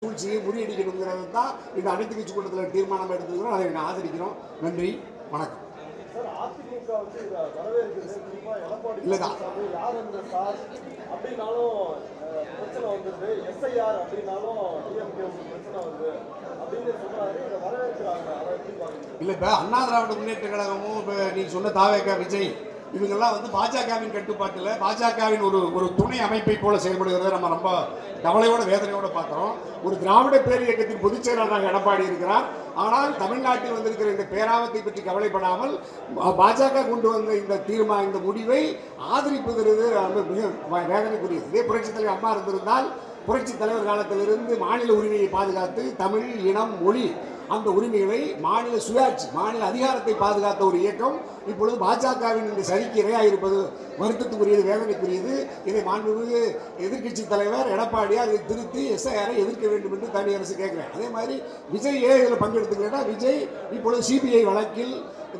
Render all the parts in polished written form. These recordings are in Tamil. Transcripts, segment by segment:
சூழ்ச்சியை முறியடிக்கணுங்கிறது தான் இந்த அனைத்து கட்சி கூட்டத்தில் தீர்மானம் எடுத்துக்கிறோம். அதை நாங்கள் ஆதரிக்கிறோம். நன்றி, வணக்கம். இல்லைதான் இல்லை, இப்போ அண்ணா திராவிட முன்னேற்ற கழகமும் இப்போ நீ சொன்ன தாவேக விஜய் இவங்கெல்லாம் வந்து பாஜகவின் கட்டுப்பாட்டில் பாஜகவின் ஒரு துணை அமைப்பை போல செயல்படுகிறத நம்ம ரொம்ப கவலையோட வேதனையோட பார்க்குறோம். ஒரு திராவிட பேர் இயக்கத்தின் பொதுச் செயலாளராக எடப்பாடி இருக்கிறார். ஆனால் தமிழ்நாட்டில் வந்திருக்கிற இந்த பேராபத்தை பற்றி கவலைப்படாமல் பாஜக கொண்டு வந்த இந்த முடிவை ஆதரிப்பது மிக வேதனைக்குரியது. இதே புரட்சித் தலைவர் அம்மா இருந்திருந்தால் புரட்சித் தலைவர் காலத்திலிருந்து மாநில உரிமையை பாதுகாத்து தமிழ் இனம் மொழி அந்த உரிமைகளை மாநில சுயாட்சி மாநில அதிகாரத்தை பாதுகாத்த ஒரு இயக்கம் இப்பொழுது பாஜகவின் இந்த சதிக்கு இரையாக இருப்பது வருத்தத்துக்குரியது, வேதனைக்குரியது. இதை மாண்புமிகு எதிர்கட்சி தலைவர் எடப்பாடியார் இதை திருத்தி எஸ்ஐஆரை எதிர்க்க வேண்டும் என்று தமிழக அரசு கேட்கிறேன். அதே மாதிரி விஜய் இதில் பங்கெடுத்துக்கிறேன்னா விஜய் இப்பொழுது சிபிஐ வழக்கில்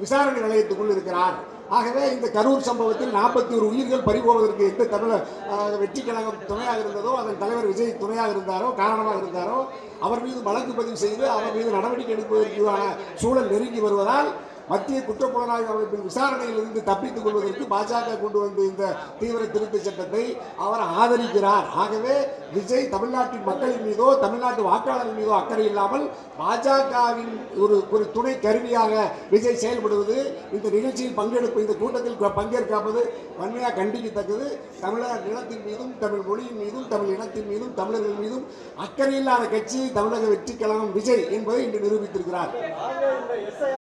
விசாரணை நிலையத்துக்குள் இருக்கிறார். ஆகவே இந்த கரூர் சம்பவத்தில் 41 உயிர்கள் பறிபோவதற்கு எந்த தமிழக வெற்றி கழகம் துணையாக இருந்ததோ அதன் தலைவர் விஜய் துணையாக இருந்தாரோ காரணமாக இருந்தாரோ அவர் மீது வழக்கு பதிவு செய்து அவர் மீது நடவடிக்கை எடுப்பதற்கான சூழல் நெருங்கி வருவதால் மத்திய குற்றப்புலனாய்வு அமைப்பின் விசாரணையிலிருந்து தப்பித்துக் கொள்வதற்கு பாஜக கொண்டு வந்த இந்த தீவிர திருத்த சட்டத்தை அவர் ஆதரிக்கிறார். ஆகவே விஜய் தமிழ்நாட்டின் மக்களின் மீதோ தமிழ்நாட்டு வாக்காளர்கள் மீதோ அக்கறை இல்லாமல் பாஜகவின் ஒரு துணை கருவியாக விஜய் செயல்படுவது இந்த நிகழ்ச்சியில் பங்கெடுப்பு இந்த கூட்டத்தில் பங்கேற்காப்பது வன்மையாக கண்டிக்கத்தக்கது. தமிழக நிலத்தின் மீதும் தமிழ் மொழியின் மீதும் தமிழ் இனத்தின் மீதும் தமிழர்கள் மீதும் அக்கறை இல்லாத கட்சி தமிழக வெற்றி கழகம் விஜய் என்பதை இன்று நிரூபித்திருக்கிறார்.